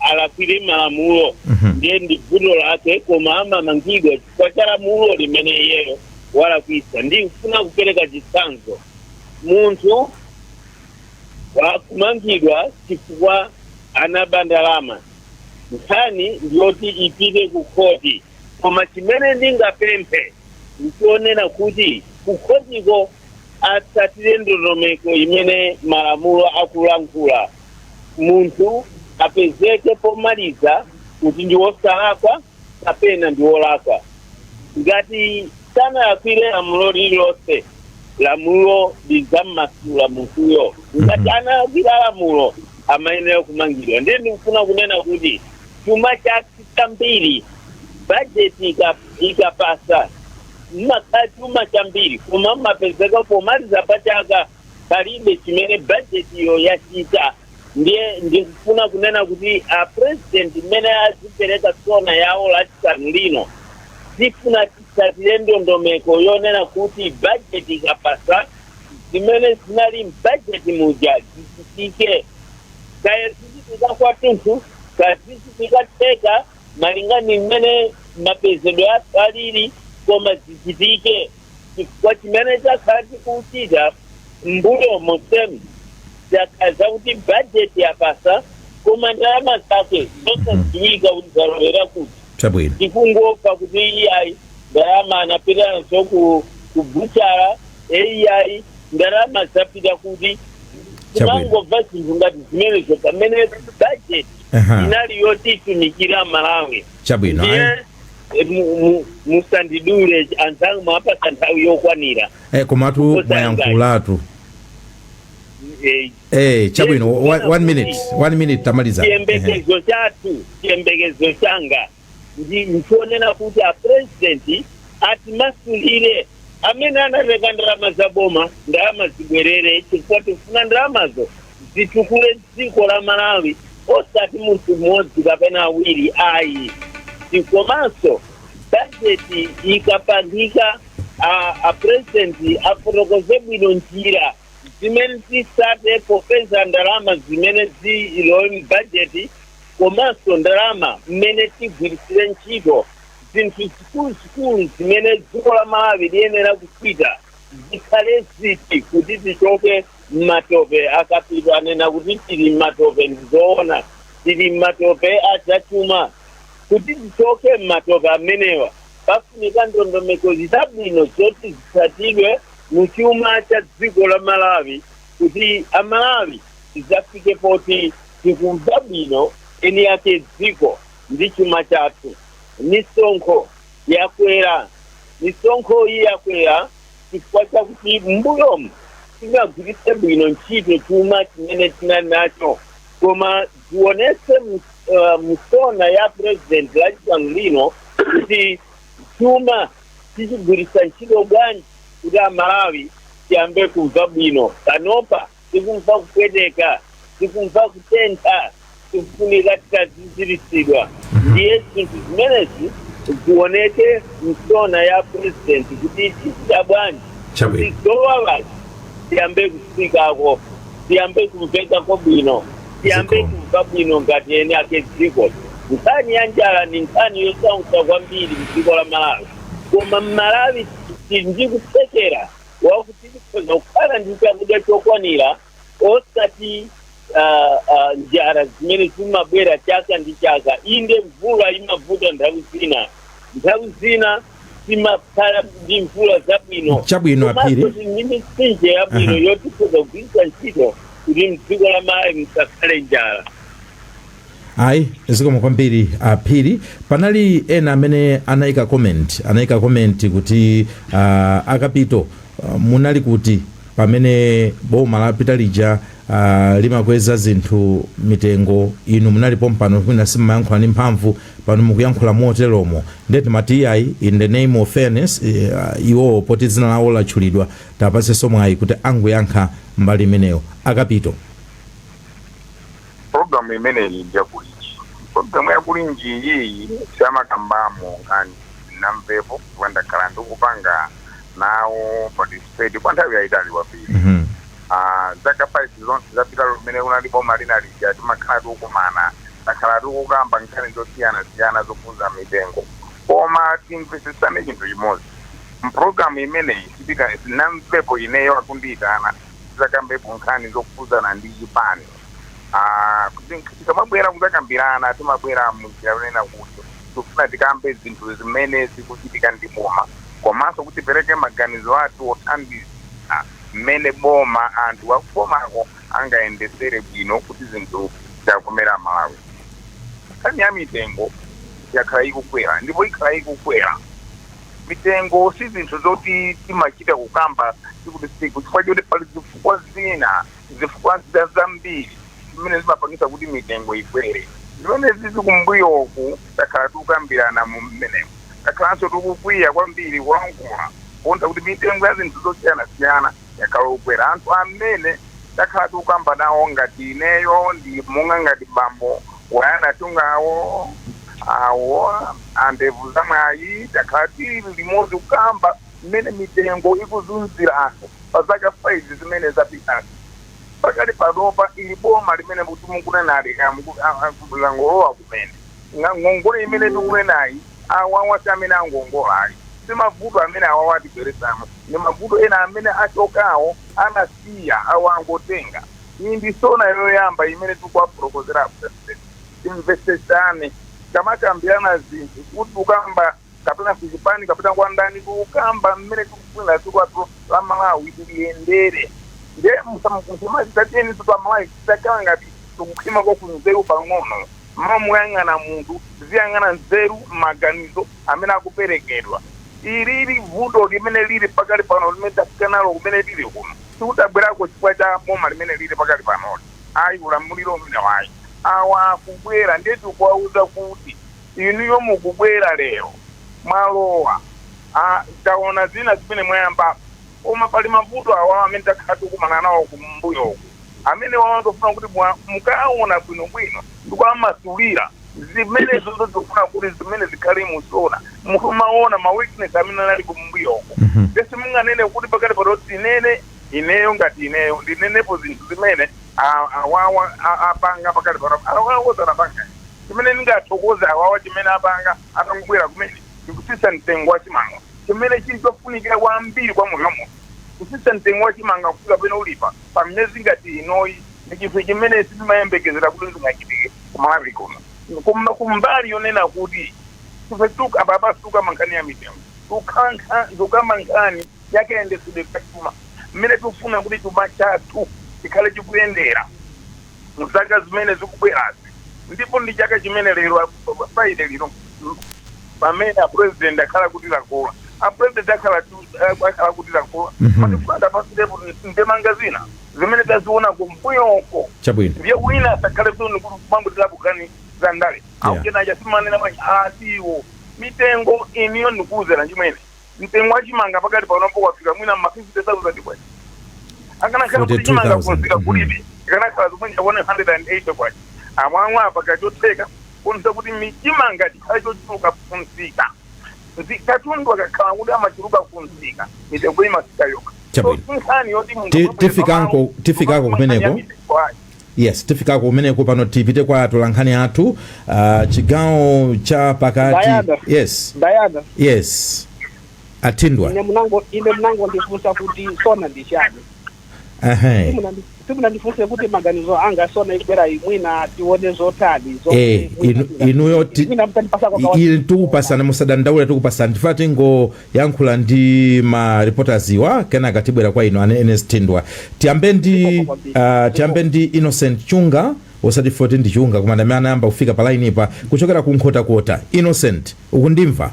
alakwire malamulo ndiye ndi vuto lake, koma amamangidwa chifukwa cha lamulo limene iyeyo walakwisa. Ndikufuna kupereka chitsanzo, munthu wakumangidwa chifukwa anaba ndalama, nkhani ndiyoti ipite ku khoti. Koma chimene ndingapemphe nkuonena kuti ku khotiko atsatire ndondomeko imene malamulo akulankhula, munthu apezeke pomaliza kuti ndi wosalakwa kapena ndi wolakwa. Ngati sanalakwire lamulo lililonse, lamulo lidzammasula munthuyo. Ngati analakwira lamulo amayenera kumangidwa. Ndiye ndikufuna kunena kuti chuma chambiri budget ikapasa mmakhala chuma chambiri, koma mmapezeka pomaliza pachaka palibe chimene budget iyo yachita. Ndiye ndikufuna kunena kuti president imene azipereka sona yawo lachisanu lino zifuna tisatire ndondomeko yonena kuti budget ikapasa zimene zinali budget muja zisitike. Kaya zisitika kwathunthu kazisitikateka malingana imene mapezedwe alili, koma zichitike. Chifukwa chimene chakhala tikuchita mbuyo mosemu chakaza kuti budget yapasa koma ndalama zake zosadziwika kuti zalowera kuti. Tikungopa kuti iyayi ndalama anapita nazo ku buchara, iyayi ndalama zapita kuti. Ngangova zinthu ngati zimenezo pamene budget inali yoti itumikira Malawi. Chabwino. Musandidule anzangu mwapata nthawi yokwanira. Komatu mayankhulatu. Chabwino 1 minute tamaliza. Chiyembekezo changa ndichonena kuti a president atimasulire amene analeka ndalama za boma, ndalama zibwerere chifukwa tifuna ndalamazo zitukule dziko la Malawi, osati munthu mmodzi kapena awiri ayi. Komanso bajeti ikapangika a president afotokoze bwino njira zimene tisate popeza ndalama zimene zilowe bajeti, komanso ndalama mmene tigwirisire ntchito zinthu zikulu zimene dziko la Malawi liyenera kuchita zikhale ziti kuti tichoke mmatope. Akapita anena kuti tili mmatope, ndizoona tili mmatope achachuma. Kuti tichoke mmatope amenewa pafunika ndondomeko zabwino zoti zitsatidwe muchuma cha dziko la Malawi kuti Amalawi tidzafike poti tikumva bwino eni yake dziko ndi chuma chathu. Misonkho yakwera, misonkho iyi yakwera chifukwa chakuti mbuyomu tingagwiritse bwino ntchito chuma chimene tinali nacho, koma tionetse musona ya president lachisanu lino kuti chuma tichigwiritsa ntchito bwanji kuti Amalawi tiyambe kumva bwino. Panopa tikumva kupweteka, tikumva kutentha, tikufunika tikaziziritsidwa. Ndiye zinthu zimenezi zioneke msona ya president kuti tichita bwanji kuti zowawa tiyambe kufikako, tiyambe kumvekako bwino, tiyambe kumva bwino ngati eni ake dziko. Nkhani ya njala ni nkhani yosautsa kwambiri mdziko la Malawi, koma Malawi ndi kusekera wakuti tikhoza kukhala ndi chakudya chokwanira, osati njala zimene zimabwera chaka ndi chaka. Inde mvula imavuta nthawi zina timakhala ndi mvula zabwino. Chabwino aphiri ndi mitsinje yabwino yoti tikhoza kugwiritsa ntchito kuti mdziko la Malawi musakhale njala. Ayi, zikomo kwambiri aphiri. Panali ena amene anayika comment kuti akapito munali kuti pamene boma lapita lija limakweza zinthu mitengo, inu munalipo mpano kwina simayankhula ndi mphamvu, pano mukuyankhula moteromo. Ndeti mati ayi, in the name of fairness, iwo poti dzina lawo latchulidwa tapase somwayi kuti angoyankha mbali imeneyo. Akapito. Programu imeneyi ndi yakulinji. Programu yakulinji iyi siyamakambamo nkhani namvepo kwenda khala ndikupanga nawo participate kwa nthawi yayitali kwambiri. Zaka 5 zonse zapita lumene unali boma linalija timakhala tikukumana, takhala tikukamba nkhani zosiyana zokuza mitengo, koma timvesesane chinthu chimodzi. Mpulogalamu imeneyi sipita namvepo ineyo akundiyitana zakambepo nkhani zokuzana ndi chipani. Tikamabwera kuzakambirana timabwera munjira kuti tikufuna tikambe zinthu zimene zikuchitika ndi boma, komanso kuti tipereke maganizo athu othandiza mmene boma anthu akufomako angayendesere bwino kuti zinthu zakumera Malawi. Nkhani ya mitengo yakhala ikukwera, ndipo ikhala ikukwera. Mitengo si zinthu zoti timachita kukamba sikuti chifukwa choti pali zifukwa zambiri zimene zimapangisa kuti mitengo ikwere. Zimene zizi kumbuyoku takhala tikukambirana mu mmenemo, takhalanso tikukwiya kwambiri kulankhula kuona kuti mitengo ya zinthu zosiyana yakhala ikukwera. Anthu amene takhala tikukamba nawo ngati ineyo ndi monga ngati bambo wayana tungawo awo andevu zamwayi, takhala tili limodzi kukamba mmene mitengo ikuzunzira anthu pa zaka 5 zimene zapitasi. Pakali panopa ili boma limene mutimunkunenali langolowa kumene ngongole imene tikunenayi awawasi amene angongolayi simavuto amene awawatibweresamo, ni mavuto ena amene achokawo anasiya awangotenga. Iyi ndi sona yoyamba imene tikuwaproposera president. Timvesesane kamakambirana zinthu kuti ukamba kapena kuchipani kapena kwa ndani kukamba mmene tikufunira dziko lathu la Malawi tiliyendere. nde msamaji tateni tutamayi takanga ngati tukukhima ko kunzeru pang'ono mamuyang'ana munthu ziyang'ana nzeru maganizo amene akuperekedwa ilili vuto limene lili pakali pano limene tafika nalo kumene lili kuno tikutabwerako chifukwa cha boma limene lili pakali panoli ayi ulamuliro umene wayi awa akubwera ndiye tikuwauza kuti inuyo mukubwera lero mwalowa taona zina zimene mwayamba koma pali mavuto awa amene takhala tikumana nawo kumbuyo uku amene wawatofuna kuti mukaona bwinobwino ndikuamasulira zimene zozo zikufuna kuti zimene zikhale musona mukumaona ma weakness amene ali kumbuyo uku bese munganene kuti pakati patoti ineyo ngati ineyo ndinenepo zinthu zimene awawa apanga pakati pano awawoza napanga chimene ningathokoza awawa chimene apanga atangubwera kumene ndikusisa mtengo wa chimanga chimene chili chofunikira kwambiri kwa munthu kusisa mtengo wa chimanga kufika pene ulipa pa myezi ngati inoyi ndi chinthu chimene sitimayembekezera kuti zingachitike kumalawi kuno kumbali yonena kuti tufetuka ababa suka mankhani ya mitengo tukama nkhani yakayendesedwe kachuma mmene tufuna kuti chuma chathu chikhale chikuyendera muzaka zimene zikubwerazi ndipo ndi chaka chimene lero Friday lino pamene apresident akhala kuti lakola apresident akhala kuti lakola matifunda pasilepo ndemanga zina zimene taziona kumpuyoko ndiye wina asakhale kuti kumambo tilabukani za ndale aukenaja simanena manje asiwo mitengo iniyo ndikuuzera chimene mtengo wachimanga pakati panopo wafika mwina ma 50,000 kwachi akanakhala kuti chimanga kunzika kulibe ikanakhala zimene chakone 180 kwachi amwamwa pakachotheka kunza kuti michimanga chikhale chochuluka kunsika katundu akakhala kuti amachuluka kunsika mitengo imasika yoka tifikako kumeneko yes tifikako kumeneko pano tipite kwa atolankhani athu chigawo cha pakati yes Dayada yes atindwa ine mnango ndifunsa kuti sona ndichani simunandifunse kuti maganizo anga sona ikubwera imwina tione zotani inuyo tikupasana musadandaule tikupasana tifuna tingo yankhula ndi ma reporters iwa kenaka tibwera kwa inu ane Ernest Tindwa tiyambe ndi Innocent Chunga osati 14 ndi Chunga koma ndamene anayamba kufika pa line ipa kuchokera ku Nkhotakota. Innocent ukundimva?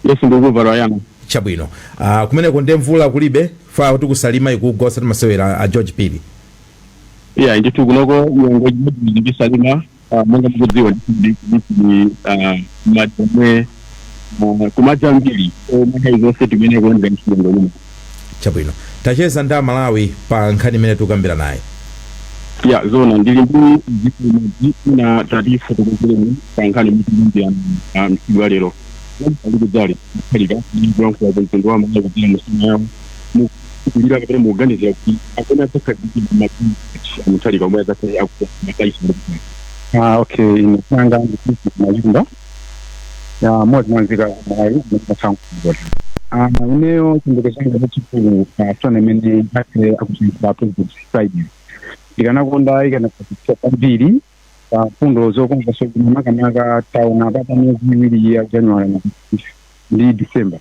Yes ndikukumva Ryan. Chabwino kumeneko ndemvula kulibe fa kuti kusalima ikugosa masewera a George Pili. Yeah nditu kunoko yongo ndibisalima monga mukudziwa ndi madamwe kumajambiri omwe izonse timene kuonga nchilongo muno. Chabwino tacheza nda Malawi pa nkhani imene tukambira naye. Yeah zona ndili ndi na tarifa tukuzile pa nkhani mutumbi ya msiwa lero. Ndikudzali kalika ndikulanku ya zindu wa mwana kuti musina mu kulira kapere mu organize kuti akona takadiki mutali kwa mweza kwa akutaisa. Okay inapanga ndikusi majumba ya moja mwanzika mwayi mwasangu mbole eneo tindikesanga kuchipu tournament ake akuchimba president Friday ikanakonda ikanakufikia pambiri fundo zokonza sokumaka tauna baba mwezi miwiri ya January ndi December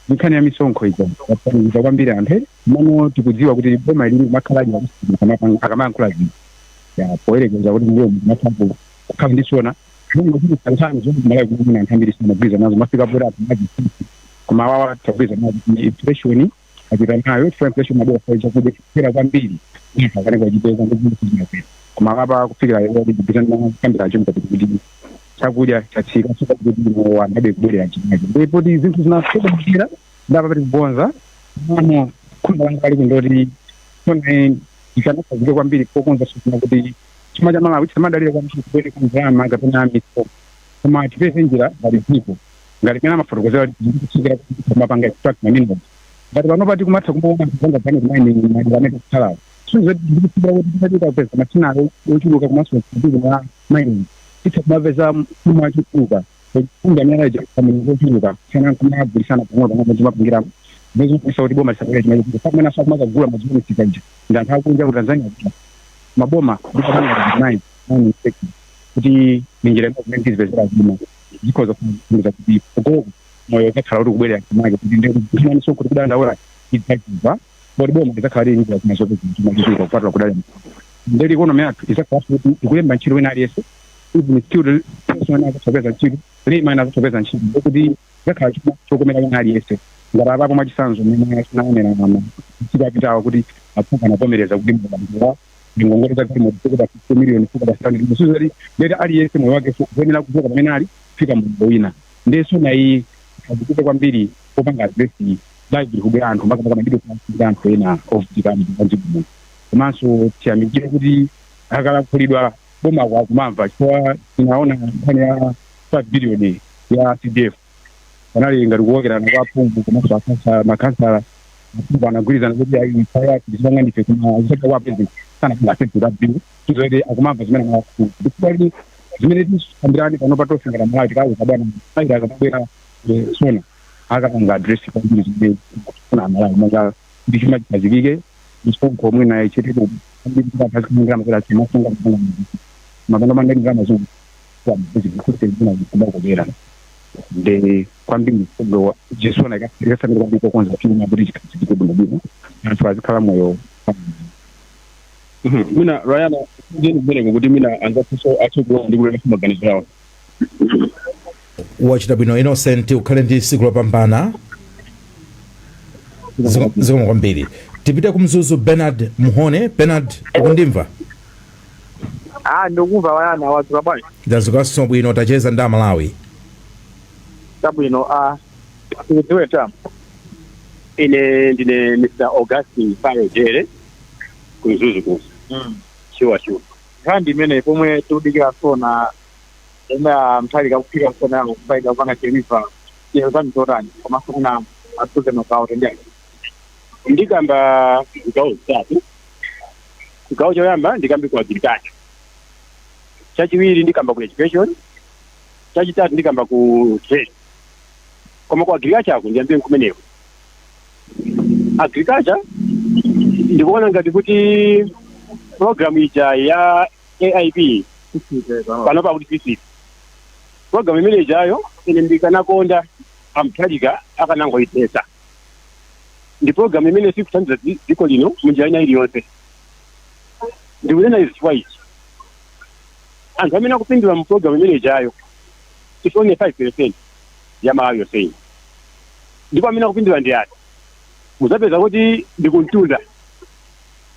nkhani ya misonkho izo apanga kwambiri anthe mano tikudziwa kuti boma ili makhalaji akamankhulaji ya poerekeza kuti ndiyo matambo kukhandisona mungu kuti santhani zomwe mala kuti na ntambiri sana bwiza nazo mafika bora maji koma wawa tabwiza maji inflation akita nayo inflation mabora kwa kuti kira kwambiri kana kwa jipeza ndi koma baba kufikira leo ndibizana kambira chomba kuti chakudya chachika chakudya wa ndabe kubera chinaje ndipo zinthu zinafikira ndaba bali kubonza mwana kumba ngali ndoti tone ikanakazike kwambiri kokonza sokuna kuti chima cha Malawi chimadalira kwa mtu kubera kumzama kapena mitso koma chipese njira bali ndipo ngali kana mafotokozera kuti kuchikira mapanga extract na minimum ngati vanopati kumatha kumboona kuzanga pane kumene mali kuthala sunze ndikutsira kuti ndikutsira pesa machina ochuluka kumaso kuti na mining ita maveza kumachuluka kunda manager kama ngochuluka kana kuma bilisana pamoja na majima pingira ndizo kusauti boma sabele chimali kama na sasa gula majima tikaje ndataka kunja ku Tanzania maboma ndikana na 9 kuti ninjira movement bezera zima because of the kuti uko moyo kakhala kuti kubwera kumake kuti ndikukhana nisoko kudanda ora idzakizwa boma izakhala ili kwa masomo tunajikuta kupata kudali ndeli kono mea izakhala kulemba nchilo wena aliyeso even skilled person akatobeza nchilo lima akatobeza nchilo kuti zakhala chokomera wena aliyeso ngaraba kwa machisanzo mena na mama sikapitawa kuti apfuka na pomereza kuti mbona ngongoreza kuti mutikuta 50 million fuka basani musuzali ndeli aliyeso moyo wake kuenela kutoka pamene ali fika mbo wina ndeso na hii azikuta kwambiri kupanga besi live kubera anthu mpaka mabido kwa anthu ena of dikani kanjibu komanso tiamikire kuti akala kulidwa boma kwa kumamva kwa tunaona ndani ya 5 billion ya CDF kanali ngati kuwokera na kwa pumbu komanso akasa makansala banaguriza na kuti ayi fire disanga ndife kuma zaka kwa president sana kwa senti that bill tuzode akumamva zimene na kuti zimene tisambirani panopa tosingana mala tikawo kabana ayi akabwera sona akanga address kwa mbili zile kuna mala manga ndishima chazikike nisonko omwe naye chitiko ndikuti pasingira makala chimafunga kufunga mabanga manda ngama zo kwa ndikuti ndina kubera de kwambiri ndo Jesu na ikasabira kwambiri kwanza kimi na bridge kachiko bino na twazi kala moyo mina Ryan ngeni mbere kuti mina anga kuso achogwa ndikule maganizo yawo wachita bwino Innocent ukhale ndi siku lopambana zikomo kwambiri. Tipite kumzuzu Bernard Muhone. Bernard ukundimva? Ndokumva Wayana watu bwana. Ndazukaso bwino tacheza nda Malawi. Tabwino kuziweta ine ndine Mr. Augustine Fire Jere kuzuzu ku sure kandi mene pomwe tudikira sona ena mtalika kupika sona yangu faida vanga cherifa yeza mtorani kama kuna atuze no kao tendea ndikamba ukao tatu ukao choyamba ndikambi kwa agriculture chachiwiri ndikamba ku education chachitatu ndikamba ku trade koma kwa agriculture ndiyambe kumeneko agriculture ndikuona ngati kuti program ija ya AIP panopa kuti sisi program imene ijayo ine ndikanakonda amtalika akanangoyitesa ndi program imene sikuthandiza dziko lino munjira ina iliyonse ndikunena izi chifukwa ichi anthu amene akupindula mu program imene ijayo tifone 5% ya Malawi yonse ndipo amene akupindula ndi ati muzapeza kuti ndikuntunda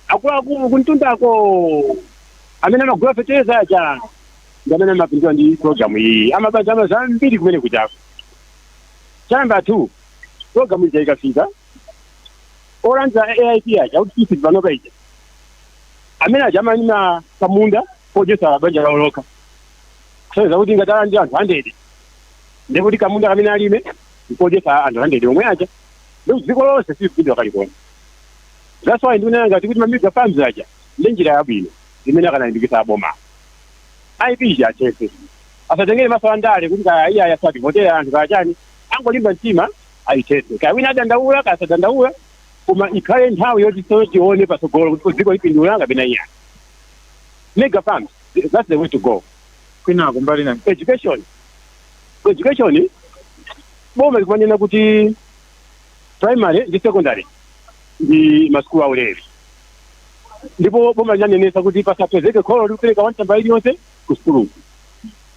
akuluakulu kuntundako amene amagula fetereza aja ngamene amapindula ndi program iyi amabanja amazambiri kumene kuchako chamba 2 program ija ikafika oranza AIP aja kuti sisi panopa ija amene aja amanima kamunda kojesa banja laoloka kuseza kuti ngatala ndi anthu 100 ndikuti kamunda kamene alime kojesa anthu 100 omwe aja dziko lonse sikupindula kalikona. That's why nduna ngati kuti mamiga farms aja lenjira yabwino imene akanalimbikitsa aboma IP ja chese asatengere masala ndale kuti iya yasati votera anthu kachani angolimba mtima aitese kai wina dandaula kasadandaula kuma ikhale nthawi yoti tione pasogolo kuti dziko lipindula ngapena iya mega farms. That's the way to go. Kwina kumbali na education boma lifanana kuti primary ndi secondary ndi maskulu aulere ndipo boma linanenesa kuti pasapezeke kholo likupereka wantamba iliyonse ku skulu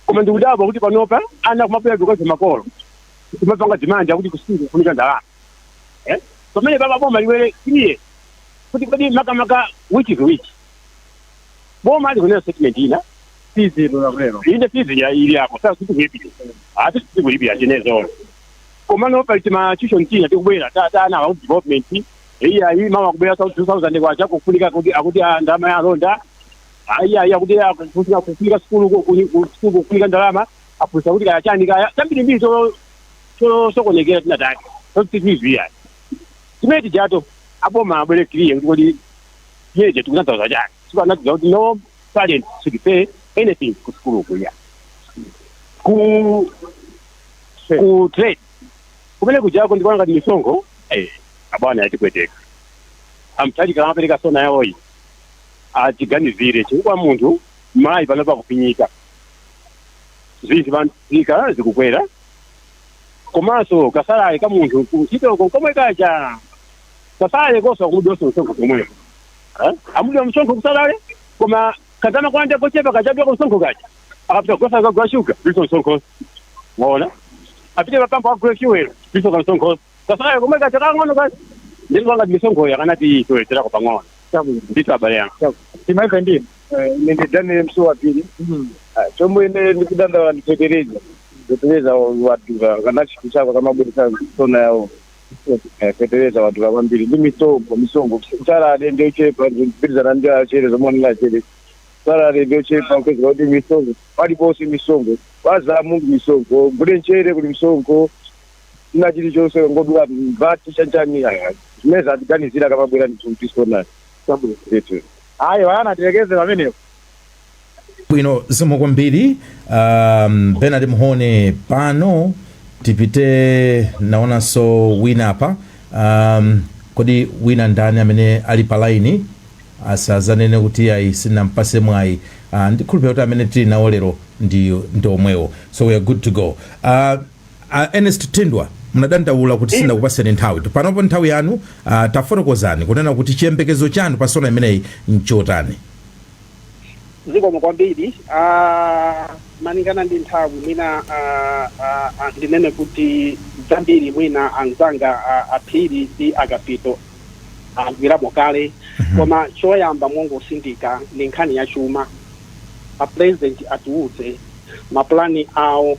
koma ndikudabwa kuti panopa ana kumapera bikoze makolo kumapanga dimanja kuti ku skulu kufunika ndalama pamene baba boma liwere clear kuti kodi makamaka which is which boma likunena statement ina fizi ndo lero inde fizi ya ili hapo sasa siku hivi hata siku hivi ajenezo koma no palitima tuition tina tikubwera tata na development hii mama kubera 2000 kwa chako kufunika akuti ndama ya ronda akuti kufunika skulu kufunika ndalama apusa kuti kachani kaya tambiri mbili sokonekera tinataka so tivi ya timeti jato apo mabwele clear kuti yeje tukunza za jani sio anakuza no talent sikipay anything ku skulu kuya ku trade kumene kujako ndikuona ngati misongo abwana yatikweteka amtalika amapereka sona yawo iyi atiganizire chifukwa munthu mayi panopa kupinyika zinthu vantika zikukwera komanso kasalayi ka munthu kuchitoko komwe kacha Kasale kosa kudosa msonko kumwe. Amudu msonko kusalale koma katama kwanja kochepa kachabia kwa msonko gacha. Akapita kosa kwa shuka biso msonko. Waona? Apite bapamba kwa kiwelo biso kwa msonko. Kasale kumwe gacha ngono gacha. Ndilo wanga misonko ya kanati tuetera kwa pangona. Sabu ndito habari yangu. Timaiva ndiyo. Nende Daniel Msuwa pili. Chombo ine nikidanda nitetereza watu kanachi kuchapa kama bodi sana sona yao. Tetereza watu kama mbili. Ndi misongo. Mchara ndio chepa mbili za ndia chere zamani la chere. Mchara ndio chepa kwezi kwa misongo. Wadi bosi misongo. Waza mungu misongo. Mbule nchere kuli misongo. Ina jiri chose ngoduwa mbati chanchani ya. Meza gani zila kama bwela nitumpisona. Sabu zetu. Hayo ana tilegeze wamene. Bwino zimo kwambiri Bernard Muhone pano tipite naona so wina hapa kodi wina ndani amene ali pa line asazanene kuti ayi sinampase mwayi ndikhulupirira kuti amene tili nawo lero ndi omwewo, so we are good to go. Ernest Tindwa munadandaula kuti sindakupaseni nthawi panopo nthawi yanu tafotokozani kunena kuti chiyembekezo chanu pasona imeneyi nchotani. Ziko mkwambiri maningana ndi nthawi mwina ndinene kuti zambiri mwina anzanga aphiri ndi akapito agwiramo kale koma choyamba mongosindika ndi nkhani ya chuma. A president atiuze maplani awo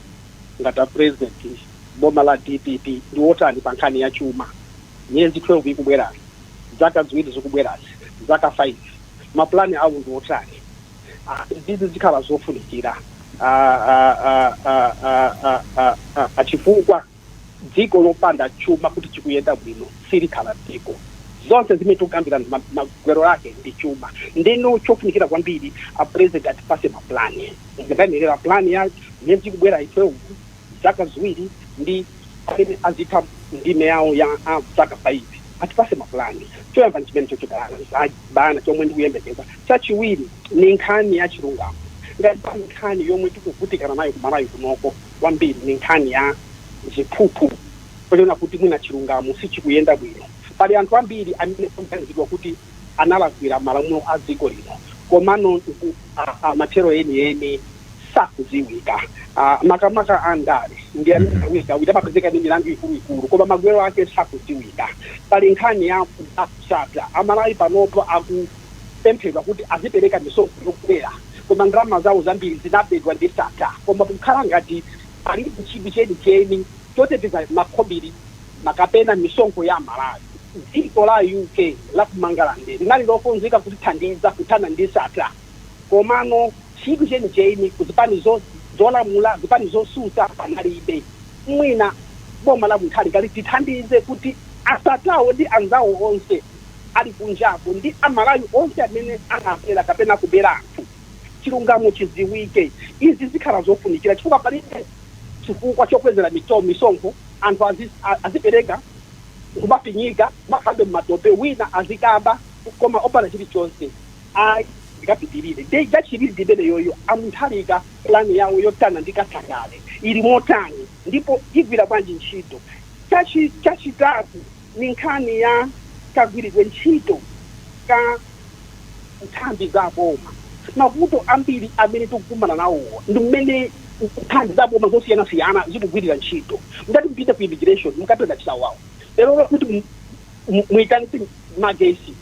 ngati a president boma la DPP ndi wotani pa nkhani ya chuma. Myezi 12 ikubwerazi, zaka ziwiri zikubwerazi, zaka 5 maplani awo ndi wotani. Zizi zikhala zofunikira chifukwa dziko lopanda chuma kuti chikuyenda bwino silikhala dziko. Zonse zimetukambira magwero ake ndi chuma. Ndino chofunikira kwambiri a president atipase maplani. Ngitanirira plani ya myezi ikubwera 12 zaka ziwiri ndi azita ndime yawo ya zaka 5 atipase maplani. Choyamba chimene chochokana bana chomwe ndikuyembekeza. Chachiwiri ni nkhani ya chilungamo. Ngati nkhani yomwe tikuvutikana nayo kumalayo kunoko kwambiri ni nkhani ya ziphuphu. Kuona kuti mwina chilungamo sichikuyenda bwino. Pali anthu ambiri amene kumbanzidwa kuti analakwira malamulo a dziko lino komano matero eni sakuziwika. Makamaka andale ndi anawika widapapezeka ndi milandu ikulu koma magwero ake sakuziwika. Pali nkhani ya kusata amalayi panopo akupemphedwa kuti azipereka misongo yokwera koma ndalama zawo zambiri zinabedwa ndi sata koma kukhala ngati ali chinthu cheni choteteza makhobiri makapena misongo ya Malawi. Dziko la UK la kumangalande linali lokonzeka kuti thandiza kuthana ndi sata komano chinthu cheni kuzipani zolamula zipani zosusa panalibe. Mwina boma la Mutali kali tithandize kuti asatawo ndi anzawo onse ali kunjapo ndi amalawi onse amene anapera kapena kubera anthu. Chilungamo chiziwike. Izi zikhala zofunikira chifukwa palibe chifukwa chokwezera misongo anthu azipereka kumapinyika makhabe matope wina azikaba koma opana chilichonse ndikapitirire ndechibiri ndibene yoyo amuthalika plani yawo yotana ndikatangale ili motani ndipo igwira bwanji ntchito. Chachitatu ni nkhani ya kagwiridwe ntchito ka nthambi za boma. Mavuto ambiri amene tikukumana nawo ndi mmene nthambi za boma zosiyana-siyana zikugwirira ntchito. Ngati mpita ku immigration mukapeza chisawawo lero kuti muitanisi magesi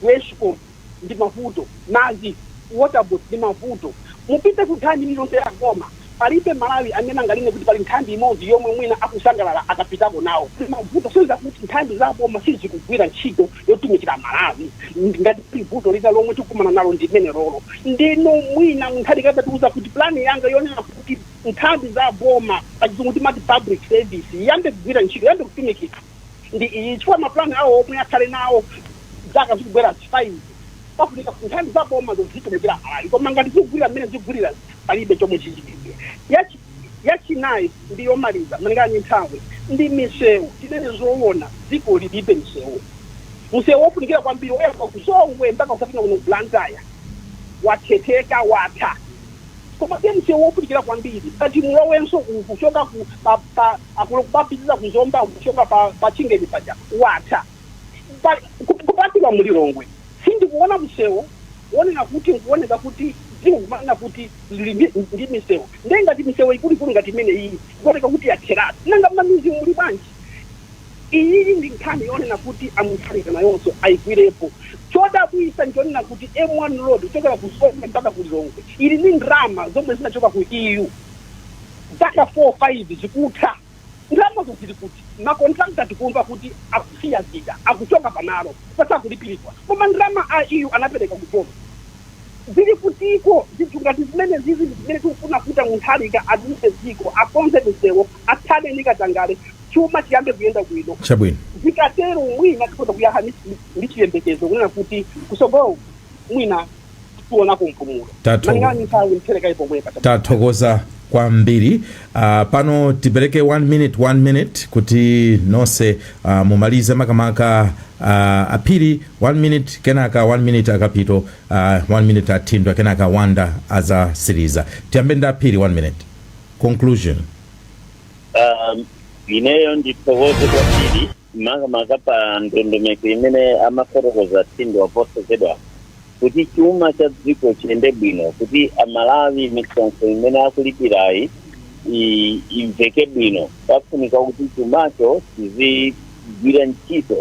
wesco ndi mavuto nazi waterboard ndi mavuto mupite ku nthambi iliyonse ya boma palibe Malawi amene angaline kuti pali nthambi imodzi yomwe mwina akusangalala akapitako nawo. Mavuto soza kuti nthambi za boma sizikugwira ntchito yotumikira Malawi ngati vuto lita lomwe tikumana nalo ndi mene rolo. Ndino mwina nkhali kapatuza kuti plani yanga yonena kuti nthambi za boma pachizungu timati public service yambe kugwira ntchito yambe kutumikira ndi iyi chifukwa maplani awo omwe akhale nawo zaka zikubwera 5 pafunika nthambi za boma zozitumikira Malawi koma ngati zikugwirira mmene zikugwirira palibe chomwe chichitikire. Yachinayi ndi yomaliza maningani nthawi ndi misewu tinene zoona dziko lilibe misewu. Msewu wofunikira kwambiri oyamba kuzongwe mpaka usafika kuno Blantyre wathetheka watha koma pia msewu wofunikira kwambiri kati mulowenso kuchoka kupapitiza kuzomba kuchoka pa Chingeni paja watha. kupatira mulirongwe sindi kuona msewu wonena kuti kuoneka kuti zingumana kuti ndi misewu ndengati misewu ikulu ngati imene iyi kuoneka kuti yathera nanga mamizi muli bwanji iyi ndi nkhani yonena kuti amuthalika nayonso ayigwirepo chodabwisa njonena kuti M1 road kuchokera ku Songwe mpaka ku Lilongwe ili ndi ndrama zomwe zinachoka ku EU zaka 4-5 zikutha ndrama zozili kuti makontrakta tikumva kuti akusiyazika akuchoka panalo pasakulipiridwa koma ndrama a EU anapereka kutoka zili kutiko zitungati zimene zimene tikufuna kuti munthalika aduse dziko akonze misewu athane nikatangale chuma chiyambe kuyenda bwino chabwino zikatero mwina tikhoza kuyaha ndi chiyembekezo kunena kuti kusogolo mwina tuona kumpumulo mangani nthawi mthereka ipomwepa tathokoza kwambiri. Pano tipereke 1 minute kuti nonse mumalize makamaka apiri 1 minute kenaka 1 minute akapito 1 minute atindwa kenaka Wanda azasiriza. Tiyambe ndi apiri 1 minute conclusion. Ineyo ndithokoze kwambiri makamaka pa ndondomeko imene amafotokoza atindwa posezedwa kuti chuma cha dziko chiyende bwino kuti amalawi misonso imene akulipirayi imveke bwino pafunika kuti chumacho chizigwira ntchito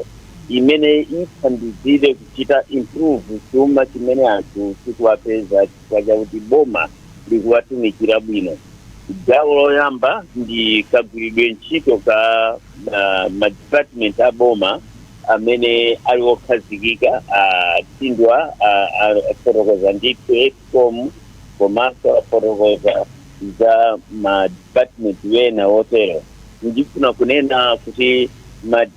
imene ithandizire kuchita improve chuma chimene anthu tikuwapeza chifukwa chakuti boma likuwatumikira bwino. Gawo loyamba ndi kagwiridwe ntchito ka madepartment a boma amene aliwokhazikika atindwa afotokoza ndithu Eskom komanso afotokoza za madepartment wena wotero. Ndifuna kunena kuti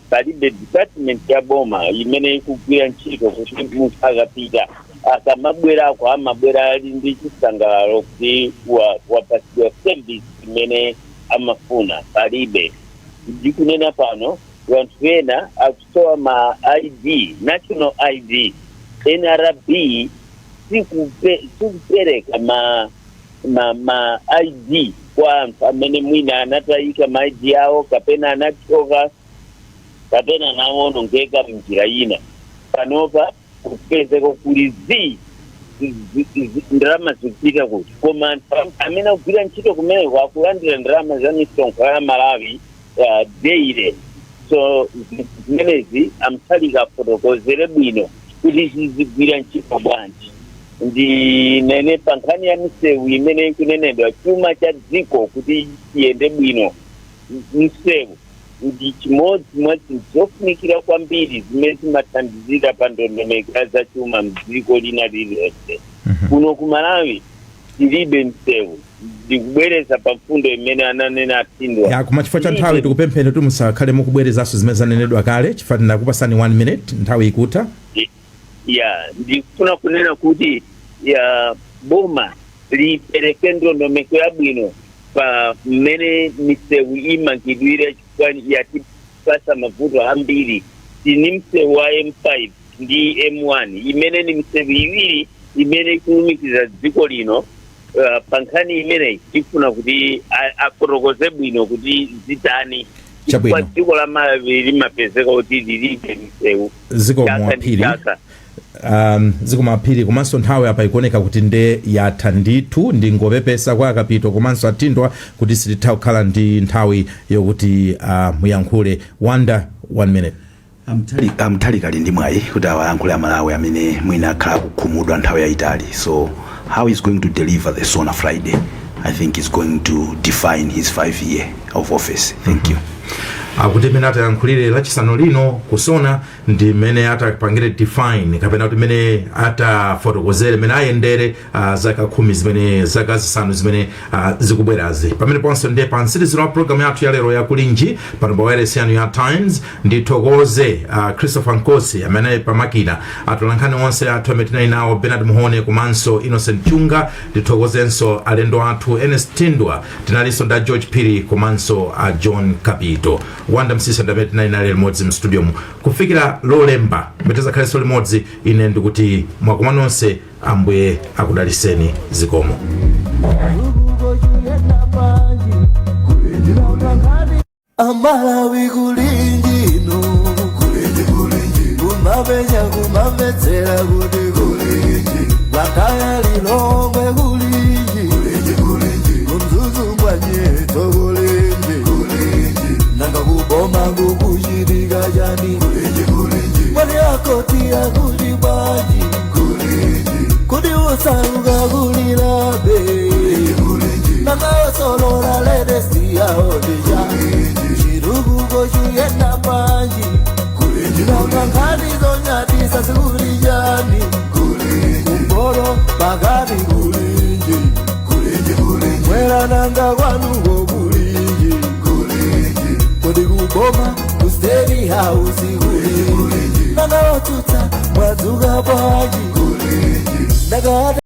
palibe department ya boma imene ikugwira ntchito kuti munthu akapita akamabwerako amabwera ali ndi chisangalalo kuti wapatsidwa service imene amafuna. Palibe. Ndikunena pano wanthu wena akusowa ma ID, national ID. NRB sikupereka ma ID kwa anthu amene mwina anatayika ma ID awo kapena anachoka kapena anawonongeka mnjira ina. Panopa kupezeko kuli ndrama zikupita kuti koma amene akugwira ntchito kumeneko akulandira ndrama za misonkhano ya Malawi daily. So zimenezi amthalika afotokozere bwino kuti zizigwira ntchito bwanji. Ndi nene pa nkhani ya misewu imene ikunenedwa chuma cha dziko kuti chiyende bwino. Misewu ndi chimodzi mwa zofunikira kwambiri zimene zimathandizira pa ndondomeko za chuma mdziko lina lililonse. Kuno ku Malawi tilibe misewu. Ndikubwereza pa mfundo imene ananena atindwa. Ya kuma chifukwa cha nthawi tikupempheni kuti musakhale mukubwerezaso zimene zanenedwa kale chifukwa ndakupasani 1 minute nthawi ikuta. Ndikufuna kunena kuti boma lipereke ndondomeko yabwino pa mmene misewu imangidwire chifukwa yatipasa mavuto ambiri. Tini msewu wa M5 ndi M1 imene ni misewu iwiri imene ikulumikiza dziko lino. Pankhani imene tifuna kuti afotokoze bwino kuti zitani chifukwa dziko la Malawi limapezeka kuti lilibe misewu. Ziko mapiri komanso nthawi apa ikuoneka kuti nde yatha ndithu ndi ngopepesa kwa akapito komanso atindwa kuti sititha kukhala ndi nthawi yokuti muyankhule. Wanda 1 minute. Amthalika ali ndi mwayi kuti awayankhule Amalawi amene mwina akhala kukhumudwa nthawi yayitali. So how he's going to deliver this on a Friday, I think is going to define his 5 year of office. Thank you. Akuti mene atayankhulire lachisanu lino kusona ndi mene atapangire define kapena kuti mene atafotokozere mene ayendere zaka 10 zimene zaka zisanu zimene zikubwerazi. Pamene ponse ndi pa nsizino program yathu ya lero ya kulinji pano pa wireless yanu ya Times ndithokoze Christopher Nkosi amene pamakina atolankhani onse athu amene nawo Bernard Muhone komanso Innocent Chunga. Ndithokozenso alendo athu Ernest Tindwa tinalinso nda George Piri komanso John Kapito. Wanda msisa ndamene tinali limodzi mstudio mu kufikira lolemba mbeteza khaleso limodzi. Ine ndikuti mwakoma nonse Ambuye akudaliseni zikomo. Amalawi kulinji no kulinji kumavenya kumamvetsera kuti kulinji lakaya lilongwe kulinji kumzuzu mbwanyeto kulinji nanga kuboma kukuchitika chani mwani akoti akuti bwanji kuti usaruka kulilabe nanga osolola ledesi yaodeja chirukuko chuyenda manji nanga nkhanizo nyatisa sikulijani kumbolo pakati kulinji mwera nanga kwanuko kulinji kodi kuboma kustedi hausi kulinji nanga otutsa mwadzuka bwanji nanga